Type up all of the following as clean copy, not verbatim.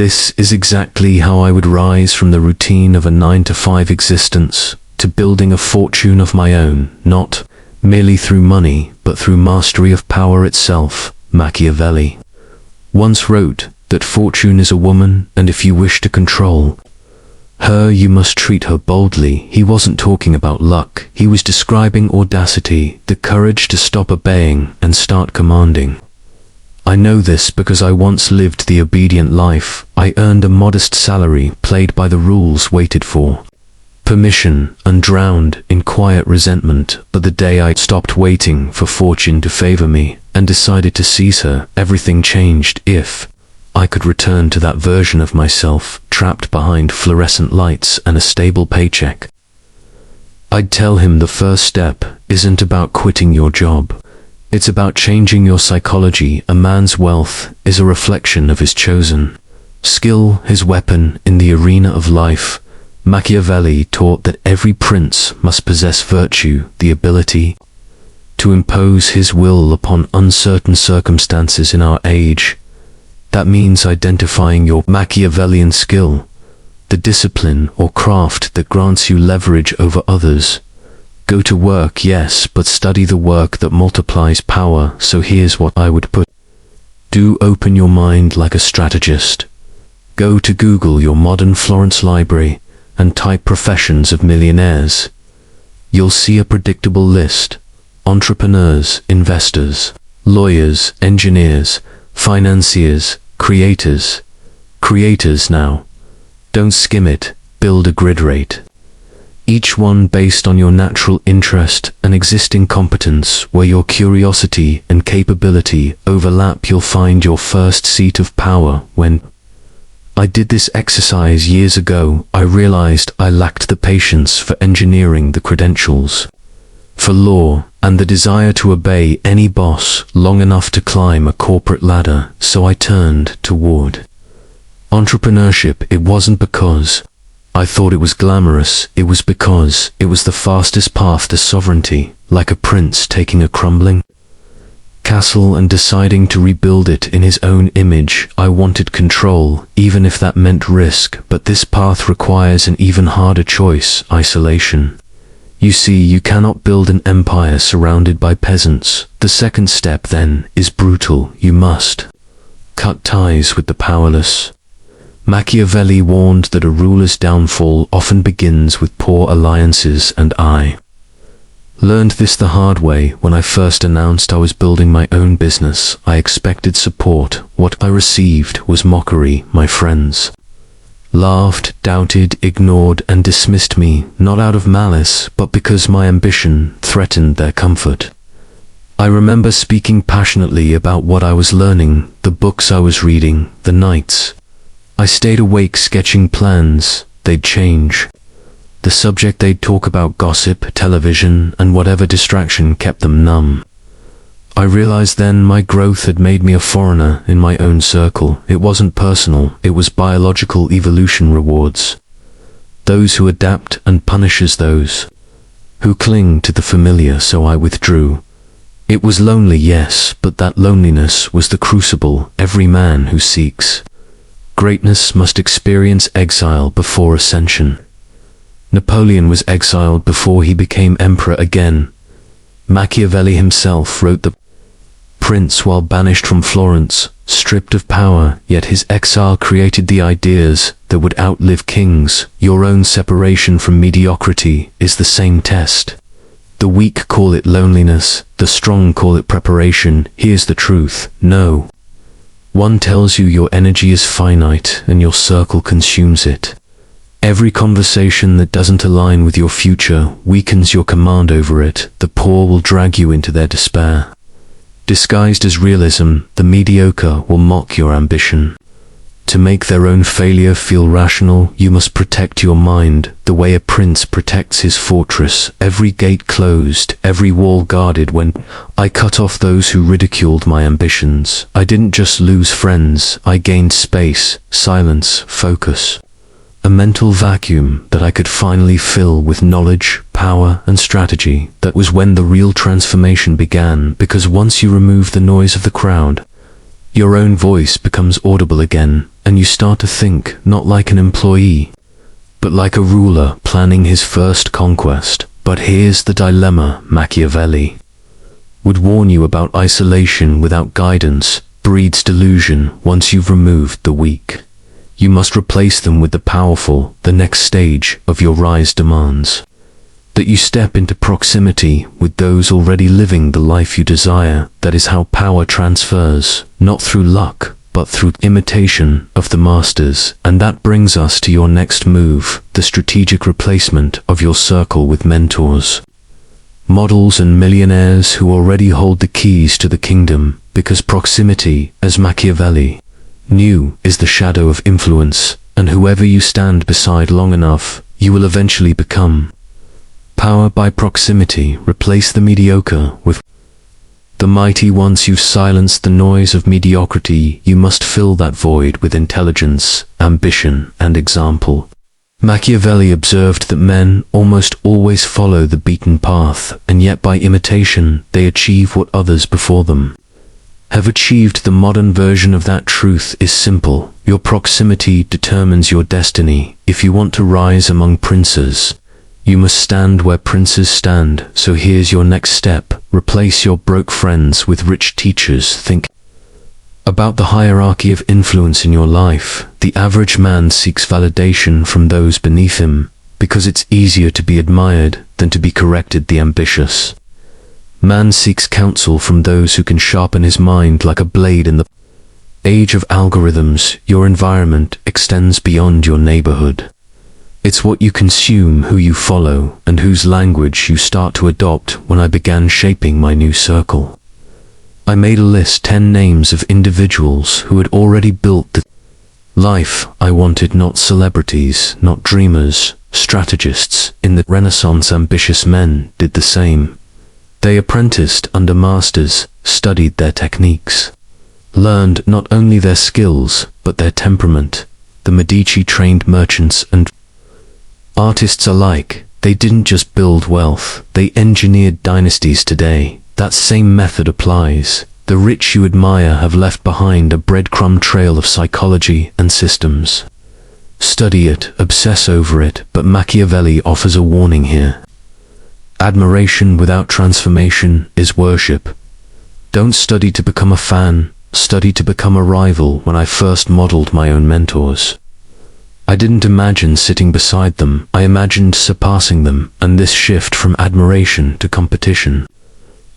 This is exactly how I would rise from the routine of a 9-to-5 existence to building a fortune of my own, not merely through money, but through mastery of power itself. Machiavelli once wrote that fortune is a woman, and if you wish to control her, you must treat her boldly. He wasn't talking about luck. He was describing audacity, the courage to stop obeying and start commanding. I know this because I once lived the obedient life. I earned a modest salary, played by the rules, waited for permission, and drowned in quiet resentment. But the day I stopped waiting for fortune to favor me and decided to seize her, everything changed. If I could return to that version of myself, trapped behind fluorescent lights and a stable paycheck, I'd tell him the first step isn't about quitting your job. It's about changing your psychology. A man's wealth is a reflection of his chosen skill, his weapon in the arena of life. Machiavelli taught that every prince must possess virtue, the ability to impose his will upon uncertain circumstances in our age. That means identifying your Machiavellian skill, the discipline or craft that grants you leverage over others. Go to work, yes, but study the work that multiplies power. So here's what I would put. Do open your mind like a strategist. Go to Google, your modern Florence library, and type professions of millionaires. You'll see a predictable list: entrepreneurs, investors, lawyers, engineers, financiers, creators. Creators now. Don't skim it, build a grid rate. Each one based on your natural interest and existing competence. Where your curiosity and capability overlap, you'll find your first seat of power. When I did this exercise years ago, I realized I lacked the patience for engineering, the credentials for law, and the desire to obey any boss long enough to climb a corporate ladder. So I turned toward entrepreneurship. It wasn't because I thought it was glamorous, it was because it was the fastest path to sovereignty. Like a prince taking a crumbling castle and deciding to rebuild it in his own image. I wanted control, even if that meant risk. But this path requires an even harder choice: isolation. You see, you cannot build an empire surrounded by peasants. The second step then is brutal. You must cut ties with the powerless. Machiavelli warned that a ruler's downfall often begins with poor alliances, and I learned this the hard way. When I first announced I was building my own business, I expected support. What I received was mockery. My friends laughed, doubted, ignored, and dismissed me, not out of malice, but because my ambition threatened their comfort. I remember speaking passionately about what I was learning, the books I was reading, the nights I stayed awake sketching plans. They'd change the subject, they'd talk about gossip, television, and whatever distraction kept them numb. I realized then my growth had made me a foreigner in my own circle. It wasn't personal, it was biological. Evolution rewards those who adapt and punishes those who cling to the familiar. So I withdrew. It was lonely, yes, but that loneliness was the crucible. Every man who seeks greatness must experience exile before ascension. Napoleon was exiled before he became emperor again. Machiavelli himself wrote The Prince while banished from Florence, stripped of power, yet his exile created the ideas that would outlive kings. Your own separation from mediocrity is the same test. The weak call it loneliness, the strong call it preparation. Here's the truth: no one tells you your energy is finite and your circle consumes it. Every conversation that doesn't align with your future weakens your command over it. The poor will drag you into their despair. Disguised as realism, the mediocre will mock your ambition. To make their own failure feel rational, you must protect your mind, the way a prince protects his fortress, every gate closed, every wall guarded. When I cut off those who ridiculed my ambitions, I didn't just lose friends, I gained space, silence, focus. A mental vacuum that I could finally fill with knowledge, power, and strategy. That was when the real transformation began, because once you remove the noise of the crowd, your own voice becomes audible again. and you start to think not like an employee, but like a ruler planning his first conquest. But here's the dilemma: Machiavelli would warn you about isolation without guidance breeds delusion. Once you've removed the weak, you must replace them with the powerful. The next stage of your rise demands that you step into proximity with those already living the life you desire. That is how power transfers, not through luck, but through imitation of the masters. And that brings us to your next move, the strategic replacement of your circle with mentors, models and millionaires who already hold the keys to the kingdom, because proximity, as Machiavelli knew, is the shadow of influence, and whoever you stand beside long enough, you will eventually become. Power by proximity. Replace the mediocre with the mighty. Once you've silenced the noise of mediocrity, you must fill that void with intelligence, ambition, and example. Machiavelli observed that men almost always follow the beaten path, and yet by imitation they achieve what others before them have achieved. The modern version of that truth is simple: your proximity determines your destiny. If you want to rise among princes, you must stand where princes stand. So here's your next step: replace your broke friends with rich teachers. Think about the hierarchy of influence in your life. The average man seeks validation from those beneath him, because it's easier to be admired than to be corrected. The ambitious man seeks counsel from those who can sharpen his mind like a blade. In the age of algorithms, your environment extends beyond your neighborhood. It's what you consume, who you follow, and whose language you start to adopt. When I began shaping my new circle, I made a list, 10 names of individuals who had already built the life I wanted. Not celebrities, not dreamers, strategists. In the Renaissance, ambitious men did the same. They apprenticed under masters, studied their techniques, learned not only their skills, but their temperament. The Medici trained merchants and artists alike. They didn't just build wealth, they engineered dynasties. Today, that same method applies. The rich you admire have left behind a breadcrumb trail of psychology and systems. Study it, obsess over it, but Machiavelli offers a warning here. Admiration without transformation is worship. Don't study to become a fan, study to become a rival. When I first modeled my own mentors, I didn't imagine sitting beside them, I imagined surpassing them. And this shift from admiration to competition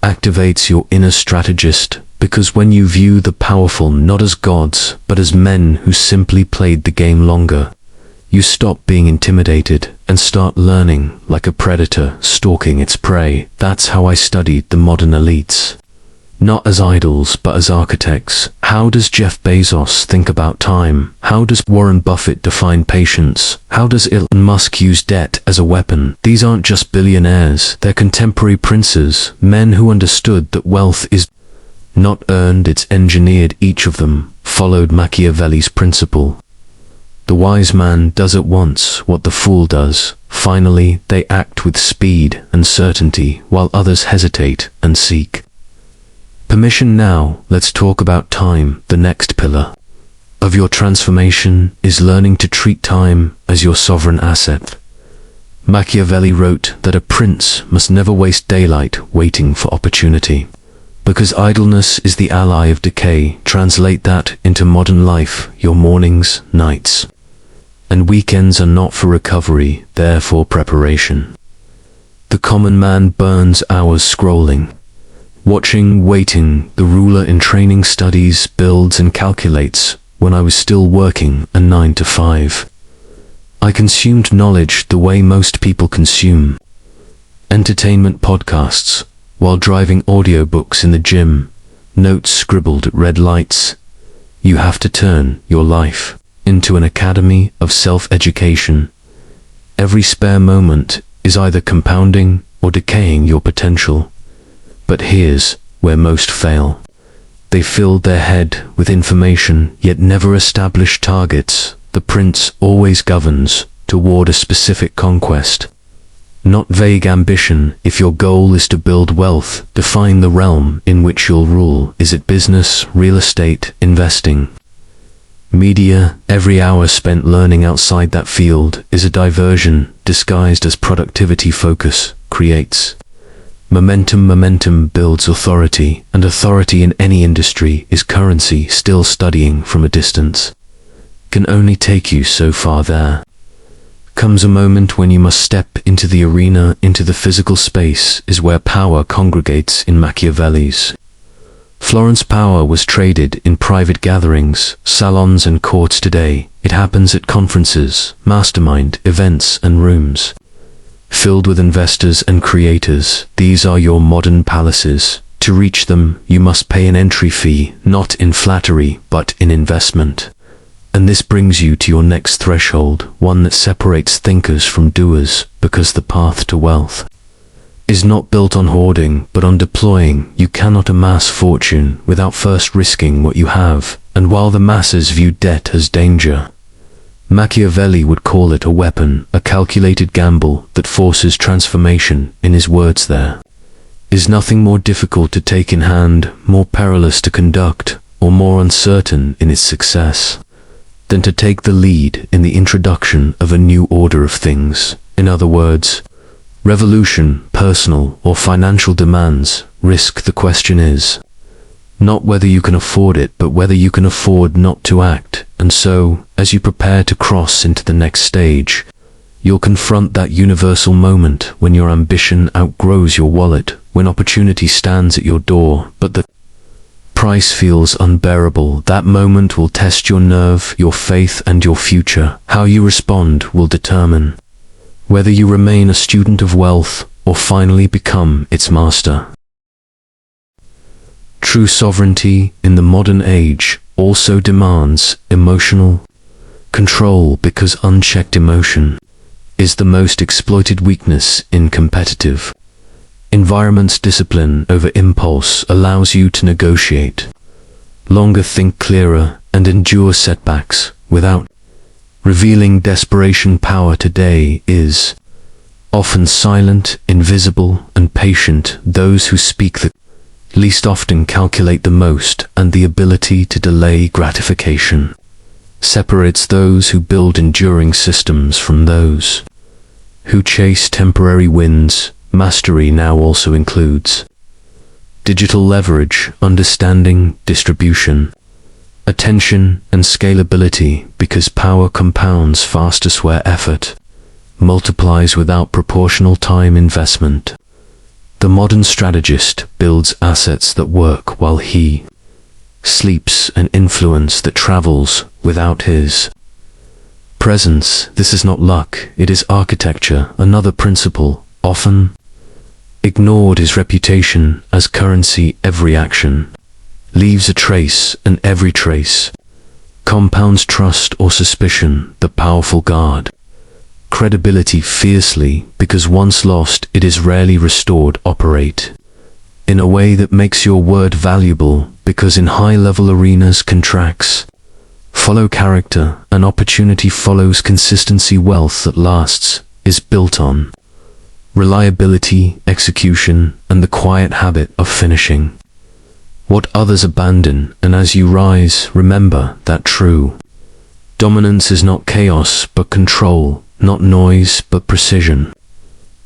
activates your inner strategist, because when you view the powerful not as gods, but as men who simply played the game longer, you stop being intimidated and start learning like a predator stalking its prey. That's how I studied the modern elites. Not as idols, but as architects. How does Jeff Bezos think about time? How does Warren Buffett define patience? How does Elon Musk use debt as a weapon? These aren't just billionaires, they're contemporary princes, men who understood that wealth is not earned, it's engineered. Each of them followed Machiavelli's principle. The wise man does at once what the fool does. Finally, they act with speed and certainty, while others hesitate and seek permission. Now, let's talk about time. The next pillar of your transformation is learning to treat time as your sovereign asset. Machiavelli wrote that a prince must never waste daylight waiting for opportunity, because idleness is the ally of decay. Translate that into modern life. Your mornings, nights, and weekends are not for recovery, they're for preparation. The common man burns hours scrolling, watching, waiting. The ruler in training studies, builds, and calculates. When I was still working a 9 to 5, I consumed knowledge the way most people consume entertainment podcasts, while driving audiobooks in the gym, notes scribbled at red lights. You have to turn your life into an academy of self-education. Every spare moment is either compounding or decaying your potential. But here's where most fail. They filled their head with information, yet never established targets. The prince always governs toward a specific conquest, not vague ambition. If your goal is to build wealth, define the realm in which you'll rule. Is it business, real estate, investing? Media, every hour spent learning outside that field, is a diversion disguised as productivity. Focus creates momentum. Momentum builds authority, and authority in any industry is currency. Still, studying from a distance can only take you so far. There comes a moment when you must step into the arena. Into the physical space is where power congregates. In Machiavelli's Florence, power was traded in private gatherings, salons and courts. Today, it happens at conferences, mastermind events and rooms filled with investors and creators. These are your modern palaces. To reach them, you must pay an entry fee, not in flattery, but in investment. And this brings you to your next threshold, one that separates thinkers from doers, because the path to wealth is not built on hoarding, but on deploying. You cannot amass fortune without first risking what you have, and while the masses view debt as danger, Machiavelli would call it a weapon, a calculated gamble that forces transformation. In his words, there is nothing more difficult to take in hand, more perilous to conduct, or more uncertain in its success than to take the lead in the introduction of a new order of things. In other words, revolution, personal or financial demands risk. The question is not whether you can afford it, but whether you can afford not to act. And so, as you prepare to cross into the next stage, you'll confront that universal moment when your ambition outgrows your wallet, when opportunity stands at your door, but the price feels unbearable. That moment will test your nerve, your faith, and your future. How you respond will determine whether you remain a student of wealth or finally become its master. True sovereignty in the modern age also demands emotional control, because unchecked emotion is the most exploited weakness in competitive environments. Discipline over impulse allows you to negotiate longer, think clearer, and endure setbacks without revealing desperation. Power today is often silent, invisible, and patient. Those who speak the least often calculate the most, and the ability to delay gratification separates those who build enduring systems from those who chase temporary wins. Mastery now also includes digital leverage, understanding distribution, attention, and scalability, because power compounds fastest where effort multiplies without proportional time investment. The modern strategist builds assets that work while he sleeps, and influence that travels without his presence. This is not luck, it is architecture. Another principle often ignored is reputation as currency. Every action leaves a trace, and every trace compounds trust or suspicion. The powerful guard credibility fiercely, because once lost, it is rarely restored. Operate in a way that makes your word valuable, because in high-level arenas contracts follow character, and opportunity follows consistency. Wealth that lasts is built on reliability, execution, and the quiet habit of finishing what others abandon. And as you rise, remember that true dominance is not chaos but control, not noise but precision,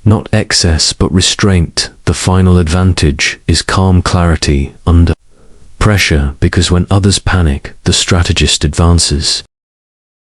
not excess but restraint. The final advantage is calm clarity under pressure, because when others panic, the strategist advances.